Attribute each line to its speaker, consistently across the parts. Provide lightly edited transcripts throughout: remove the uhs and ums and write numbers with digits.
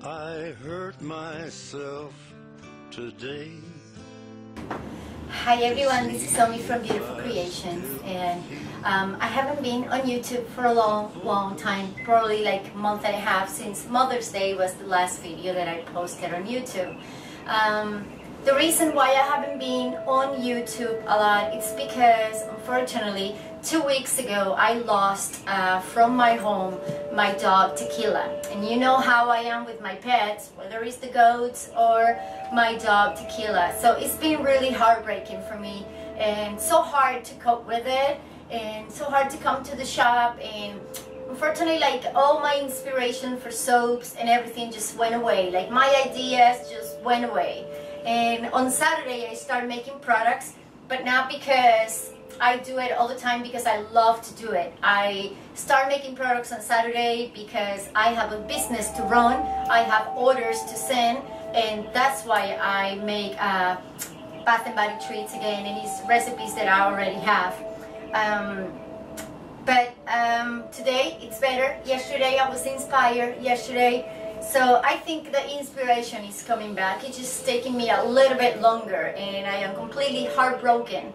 Speaker 1: I hurt myself today.
Speaker 2: Hi everyone, this is Omi from Beautiful Creations, and I haven't been on YouTube for a long time, probably like a month and a half, since Mother's Day was the last video that I posted on YouTube. The reason why I haven't been on YouTube a lot is because, unfortunately, 2 weeks ago I lost from my home my dog Tequila. And you know how I am with my pets, whether it's the goats or my dog Tequila. So it's been really heartbreaking for me and so hard to cope with it and so hard to come to the shop, and unfortunately, like, all my inspiration for soaps and everything just went away. Like, my ideas just went away. And on Saturday I started making products, but not because I do it all the time, because I love to do it. I start making products on Saturday because I have a business to run, I have orders to send, and that's why I make Bath and Body treats again, and it's recipes that I already have. Today it's better. Yesterday I was inspired. So I think the inspiration is coming back. It's just taking me a little bit longer, and I am completely heartbroken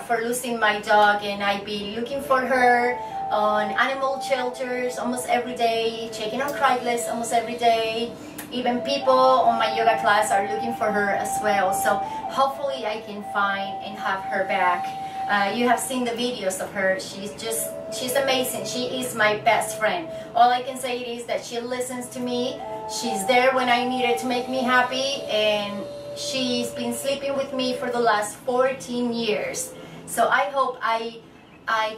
Speaker 2: for losing my dog, and I be looking for her on animal shelters almost every day, checking on Craigslist almost every day. Even people on my yoga class are looking for her as well. So hopefully I can find and have her back. You have seen the videos of her. She's amazing. She is my best friend. All I can say is that she listens to me. She's there when I need her to make me happy, and she's been sleeping with me for the last 14 years. So I hope I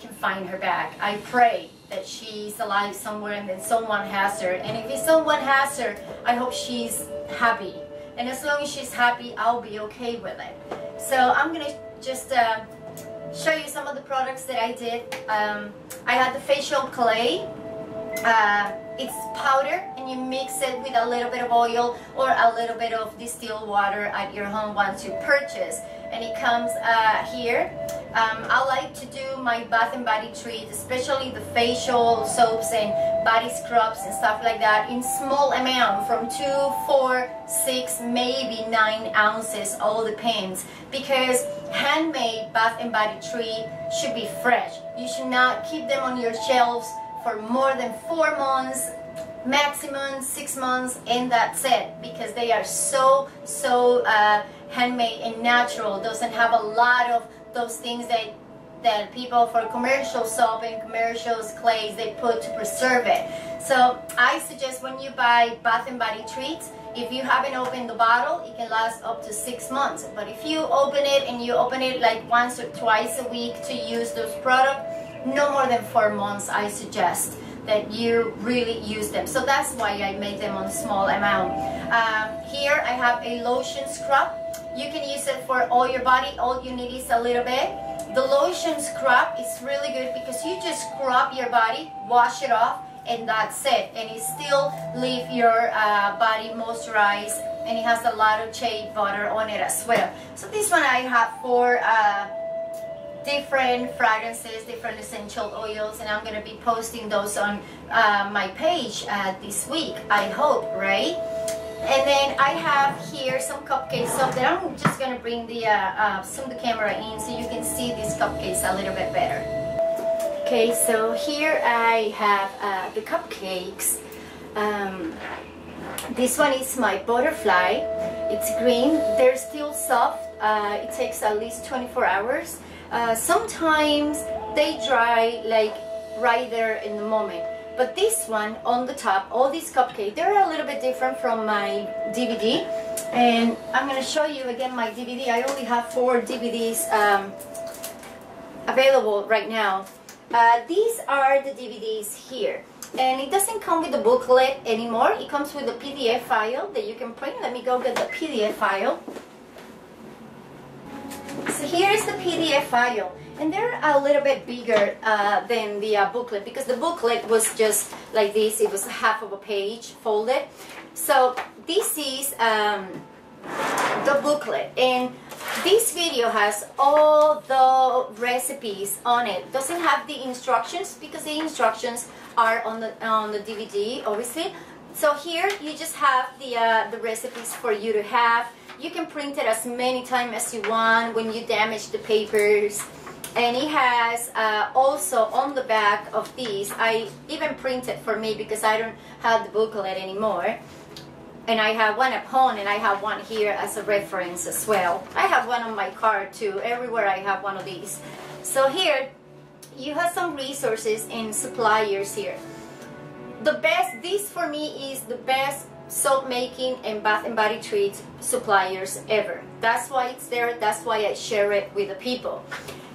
Speaker 2: can find her back. I pray that she's alive somewhere and that someone has her. And if someone has her, I hope she's happy. And as long as she's happy, I'll be okay with it. So I'm gonna just show you some of the products that I did. I had the facial clay. It's powder, and you mix it with a little bit of oil or a little bit of distilled water at your home once you purchase. And it comes here. I like to do my Bath and Body treats, especially the facial soaps and body scrubs and stuff like that, in small amount, from 2, 4, 6, maybe 9 ounces, all depends. Because handmade Bath and Body treat should be fresh. You should not keep them on your shelves for more than 4 months, maximum 6 months, and that's it, because they are so handmade and natural. Doesn't have a lot of those things that people for commercial soap and commercials clays they put to preserve it. So I suggest when you buy Bath and Body treats, if you haven't opened the bottle, it can last up to 6 months. But if you open it, and you open it like once or twice a week to use those products, no more than 4 months, I suggest that you really use them. So that's why I make them on small amount. Here I have a lotion scrub. You can use it for all your body. All you need is a little bit. The lotion scrub is really good because you just scrub your body, wash it off, and that's it. And it still leave your body moisturized, and it has a lot of shea butter on it as well. So this one I have for different fragrances, different essential oils, and I'm going to be posting those on my page this week, I hope, right? And then I have here some cupcakes soap that I'm just going to bring the zoom the camera in so you can see these cupcakes a little bit better. Okay, so here I have the cupcakes. This one is my butterfly. It's green. They're still soft. It takes at least 24 hours. Sometimes they dry like right there in the moment. But this one on the top, all these cupcakes, they're a little bit different from my DVD. And I'm going to show you again my DVD. I only have 4 DVDs available right now. These are the DVDs here. And it doesn't come with the booklet anymore. It comes with a PDF file that you can print. Let me go get the PDF file. So here is the PDF file, and they're a little bit bigger than the booklet, because the booklet was just like this. It was half of a page folded. So this is the booklet, and this video has all the recipes on it. Doesn't have the instructions because the instructions are on the DVD, obviously. So here you just have the recipes for you to have. You can print it as many times as you want when you damage the papers. And it has also on the back of these, I even printed for me because I don't have the booklet anymore. And I have one at home and I have one here as a reference as well. I have one on my card too. Everywhere I have one of these. So here you have some resources and suppliers here. The best, this for me is the best soap making and bath and body treats suppliers ever. That's why it's there. That's why I share it with the people.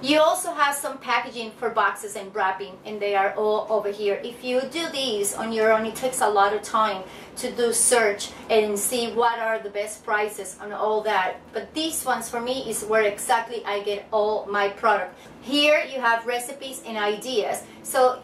Speaker 2: You also have some packaging for boxes and wrapping, and they are all over here. If you do these on your own, it takes a lot of time to do search and see what are the best prices and all that. But these ones for me is where exactly I get all my product. Here you have recipes and ideas. So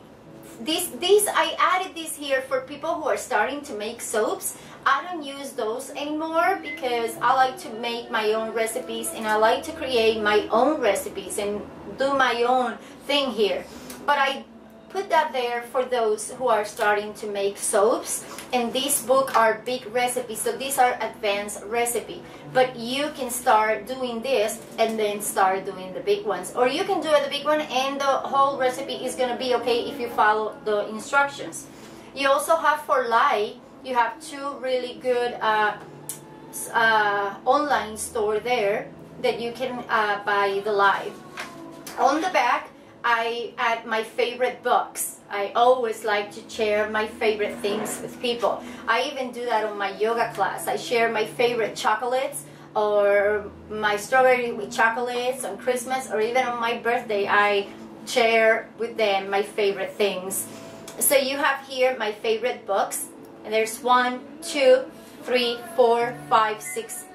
Speaker 2: these I added this here for people who are starting to make soaps. I don't use those anymore because I like to make my own recipes and I like to create my own recipes and do my own thing here. But I put that there for those who are starting to make soaps, and these books are big recipes, so these are advanced recipe. But you can start doing this and then start doing the big ones, or you can do the big one and the whole recipe is going to be okay if you follow the instructions. You also have for lye, you have two really good online store there that you can buy the lye. On the back I add my favorite books. I always like to share my favorite things with people. I even do that on my yoga class. I share my favorite chocolates or my strawberry with chocolates on Christmas, or even on my birthday I share with them my favorite things. So you have here my favorite books, and there's 1, 2, 3, 4, 5, 6,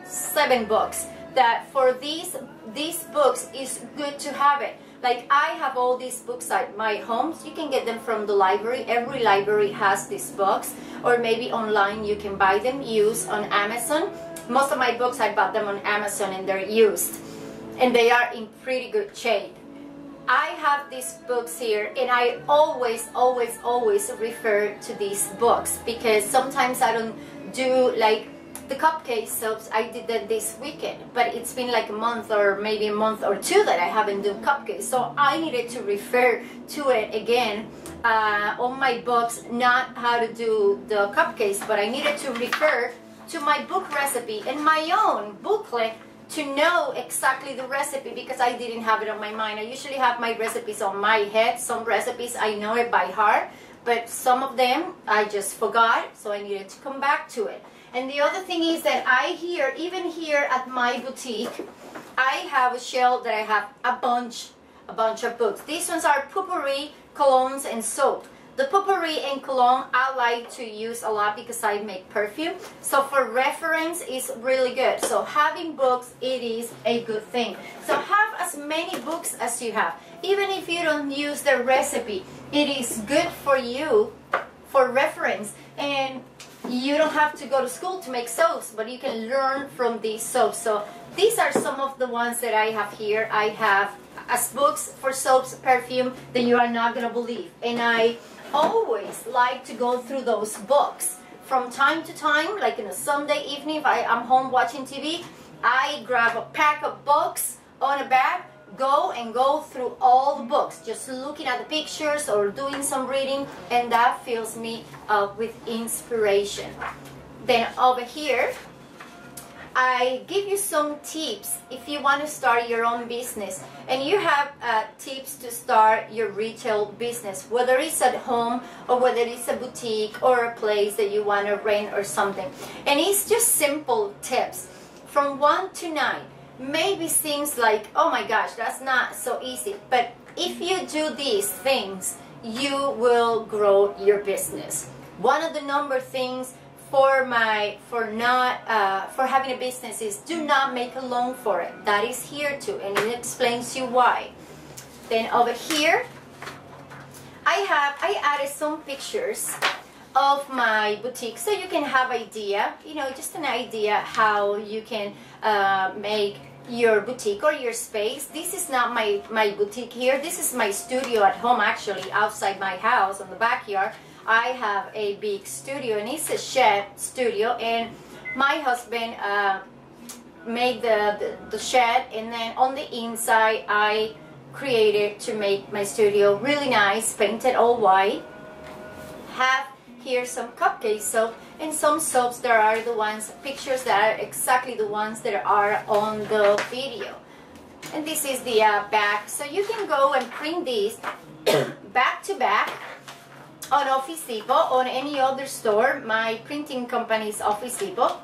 Speaker 2: 7 books. That for these books is good to have it. Like I have all these books at my home. You can get them from the library. Every library has these books, or maybe online you can buy them used on Amazon. Most of my books I bought them on Amazon and they're used, and they are in pretty good shape. I have these books here and I always refer to these books because sometimes I don't do like the cupcake soaps. I did that this weekend, but it's been like a month or maybe a month or two that I haven't done cupcakes, so I needed to refer to it again on my books, not how to do the cupcakes, but I needed to refer to my book recipe and my own booklet to know exactly the recipe because I didn't have it on my mind. I usually have my recipes on my head. Some recipes I know it by heart, but some of them I just forgot, so I needed to come back to it. And the other thing is that even here at my boutique, I have a shelf that I have a bunch of books. These ones are potpourri, colognes, and soap. The potpourri and cologne I like to use a lot because I make perfume. So for reference, it's really good. So having books, it is a good thing. So have as many books as you have. Even if you don't use the recipe, it is good for you for reference. And you don't have to go to school to make soaps, but you can learn from these soaps. So these are some of the ones that I have here. I have as books for soaps, perfume that you are not going to believe. And I always like to go through those books from time to time, like in a Sunday evening if I'm home watching TV, I grab a pack of books on a bag, go through all the books, just looking at the pictures or doing some reading, and that fills me up with inspiration. Then over here I give you some tips if you want to start your own business, and you have tips to start your retail business, whether it's at home or whether it's a boutique or a place that you want to rent or something. And it's just simple tips from 1 to 9. Maybe seems like, oh my gosh, that's not so easy, but if you do these things, you will grow your business. One of the number things for having a business is do not make a loan for it. That is here too, and it explains you why. Then over here I added some pictures of my boutique so you can have idea, just an idea how you can make your boutique or your space. This is not my boutique here. This is my studio at home, actually, outside my house on the backyard. I have a big studio, and it's a shed studio, and my husband made the shed, and then on the inside I created to make my studio really nice, painted all white. Have here some cupcake soap and some soaps that are the ones, pictures that are exactly the ones that are on the video. And this is the back, so you can go and print these back to back on Office Depot, on any other store. My printing company is Office Depot,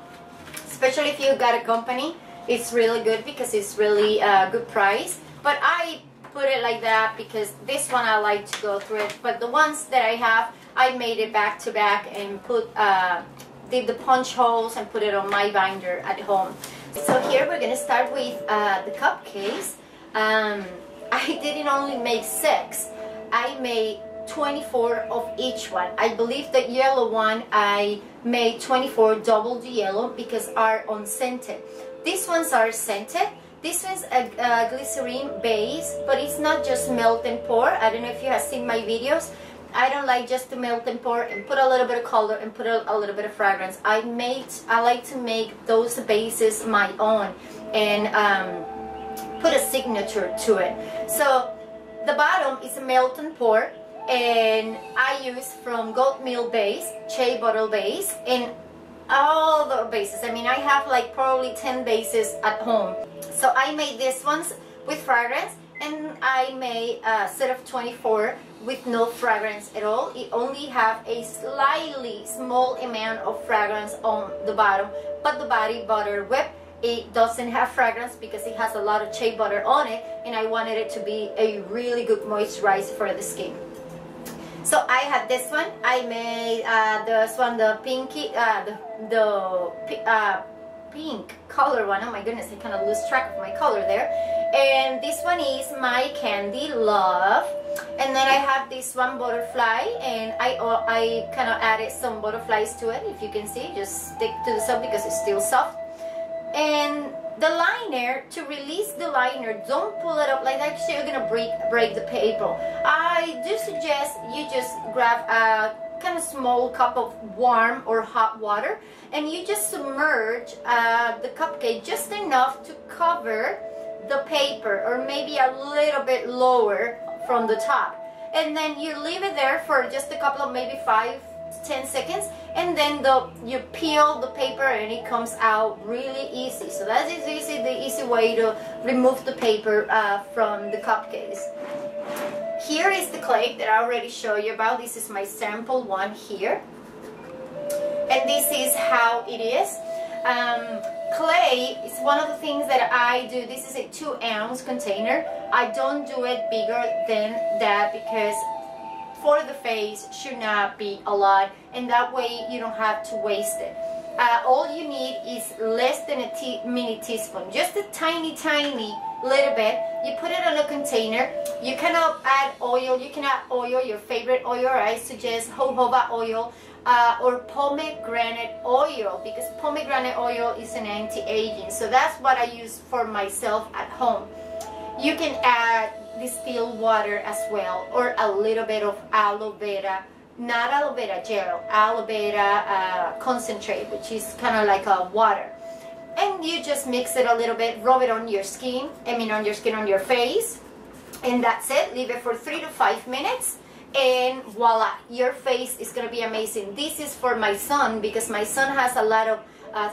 Speaker 2: especially if you got a company. It's really good because it's really good price, but I put it like that because this one I like to go through it. But the ones that I have, I made it back to back and put did the punch holes and put it on my binder at home. So here we're gonna start with the cupcakes. I didn't only make 6, I made 24 of each one. I believe the yellow one I made 24 double the yellow because are unscented. These ones are scented. This one's a glycerine base, but it's not just melt and pour. I don't know if you have seen my videos. I don't like just to melt and pour and put a little bit of color and put a little bit of fragrance. I like to make those bases my own and put a signature to it. So the bottom is a melt and pour, and I use from goat milk base, shea butter base, and all the bases. I mean, I have like probably 10 bases at home. So I made these ones with fragrance, and I made a set of 24 with no fragrance at all. It only have a slightly small amount of fragrance on the bottom, but the body butter whip, it doesn't have fragrance because it has a lot of shea butter on it, and I wanted it to be a really good moisturizer for the skin. So I have this one. I made this one, the pinky, pink color one. Oh my goodness, I kind of lose track of my color there. And this one is my Candy Love. And then I have this one butterfly, and I kind of added some butterflies to it. If you can see, just stick to the soap because it's still soft. And the liner, to release the liner, don't pull it up like that because you're gonna break the paper. I do suggest you just grab a kind of small cup of warm or hot water, and you just submerge the cupcake just enough to cover the paper, or maybe a little bit lower from the top, and then you leave it there for just a couple of maybe 5 to 10 seconds, and then you peel the paper and it comes out really easy. So that is the easy way to remove the paper from the cupcakes. Here is the clay that I already showed you about. This is my sample one here, and this is how it is. Clay is one of the things that I do. This is a 2-ounce container. I don't do it bigger than that because for the face should not be a lot, and that way you don't have to waste it. All you need is less than a mini teaspoon, just a tiny little bit. You put it on a container. You cannot add oil. You can add oil, your favorite oil. I suggest jojoba oil or pomegranate oil, because pomegranate oil is an anti-aging. So that's what I use for myself at home. You can add distilled water as well, or a little bit of aloe vera, not aloe vera gel, aloe vera concentrate, which is kind of like a water. And you just mix it a little bit, rub it on your skin, on your face, and that's it. Leave it for 3 to 5 minutes, and voila, your face is gonna be amazing. This is for my son because my son has a lot of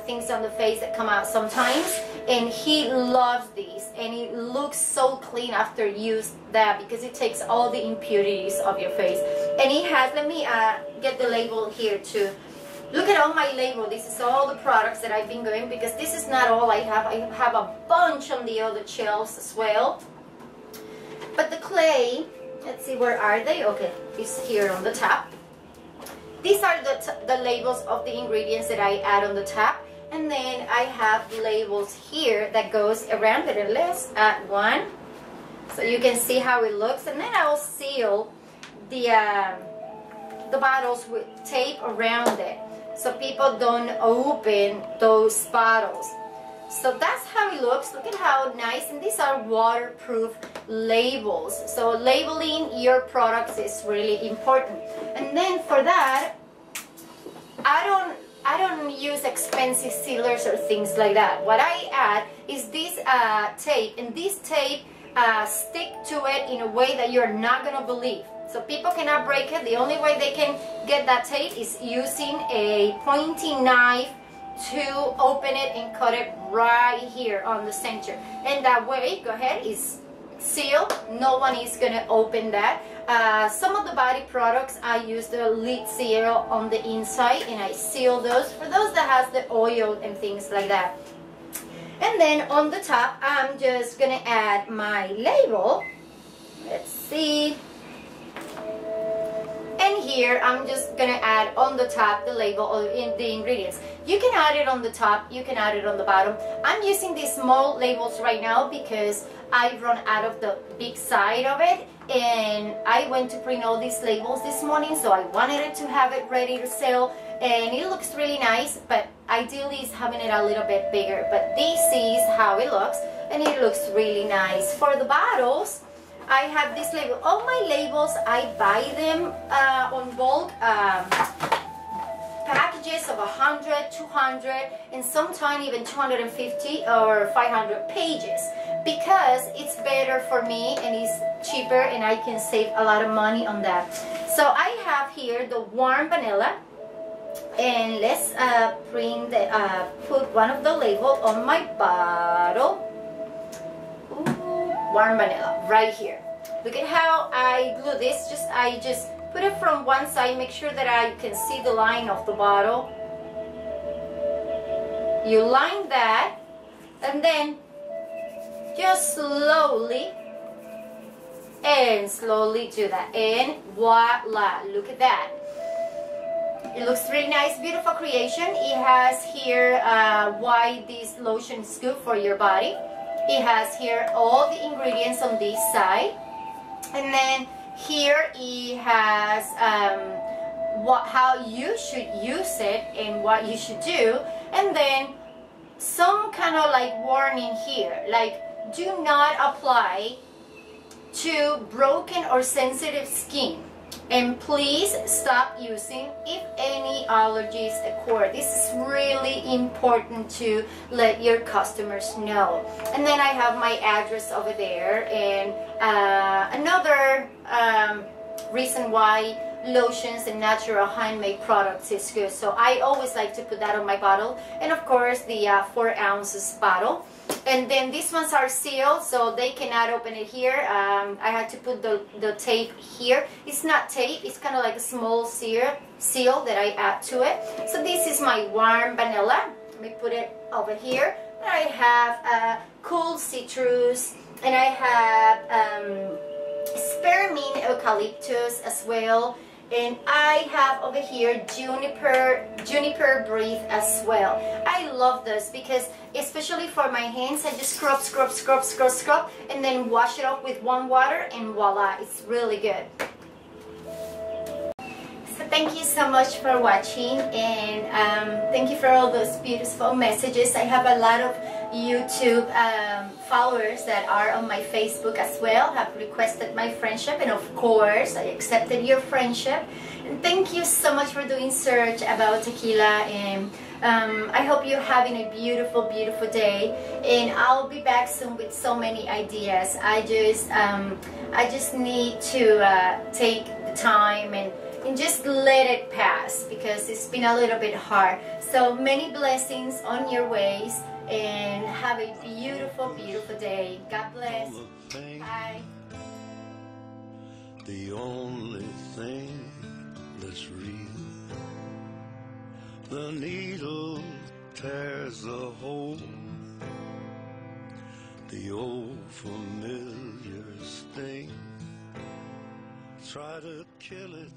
Speaker 2: things on the face that come out sometimes, and he loves these, and it looks so clean after you use that because it takes all the impurities of your face. And it has, let me get the label here too. Look at all my label. This is all the products that I've been going, because this is not all I have. I have a bunch on the other shelves as well. But the clay, let's see, where are they? Okay, it's here on the top. These are the labels of the ingredients that I add on the top, and then I have labels here that goes around it. And let's add one so you can see how it looks, and then I will seal the bottles with tape around it so people don't open those bottles. So that's how it looks. Look at how nice, and these are waterproof labels. So labeling your products is really important. And then for that, I don't use expensive sealers or things like that. What I add is this tape, and this tape stick to it in a way that you're not gonna believe. So people cannot break it. The only way they can get that tape is using a pointy knife to open it and cut it right here on the center. And that way, go ahead, it's sealed. No one is gonna open that. Some of the body products, I use the lid seal on the inside, and I seal those for those that has the oil and things like that. And then on the top, I'm just gonna add my label. Let's see. And here I'm just gonna add on the top the label of the ingredients. You can add it on the top, you can add it on the bottom. I'm using these small labels right now because I run out of the big side of it, and I went to print all these labels this morning, so I wanted it to have it ready to sell, and it looks really nice, but ideally is having it a little bit bigger. But this is how it looks, and it looks really nice. For the bottles, I have this label. All my labels, I buy them on bulk, packages of 100, 200, and sometimes even 250 or 500 pages, because it's better for me and it's cheaper, and I can save a lot of money on that. So I have here the warm vanilla, and let's put one of the label on my bottle. Ooh, warm vanilla right here. Look at how I glue this. I just put it from one side, make sure that I can see the line of the bottle. You line that, and then just slowly and slowly do that, and voila, look at that. It looks really nice, beautiful creation. It has here why this lotion is good for your body. It has here all the ingredients on this side, and then here it has how you should use it and what you should do, and then some kind of like warning here, like do not apply to broken or sensitive skin, and please stop using if any allergies occur. This is really important to let your customers know. And then I have my address over there, and another reason why lotions and natural handmade products is good. So I always like to put that on my bottle, and of course the 4 ounces bottle. And then these ones are sealed, so they cannot open it here. I had to put the tape here. It's not tape, it's kind of like a small seal that I add to it. So this is my warm vanilla. Let me put it over here. I have cool citrus, and I have spearmint eucalyptus as well, and I have over here juniper breeze as well. I love this because especially for my hands, I just scrub, and then wash it off with warm water, and voila, it's really good. So thank you so much for watching, and thank you for all those beautiful messages. I have a lot of YouTube followers that are on my Facebook as well, have requested my friendship, and of course I accepted your friendship. And thank you so much for doing search about tequila, and I hope you're having a beautiful day, and I'll be back soon with so many ideas. I just need to take the time and just let it pass, because it's been a little bit hard. So many blessings on your ways, and have a beautiful day. God bless. Bye.
Speaker 1: The only thing that's real, the needle tears a hole, the old familiar sting, try to kill it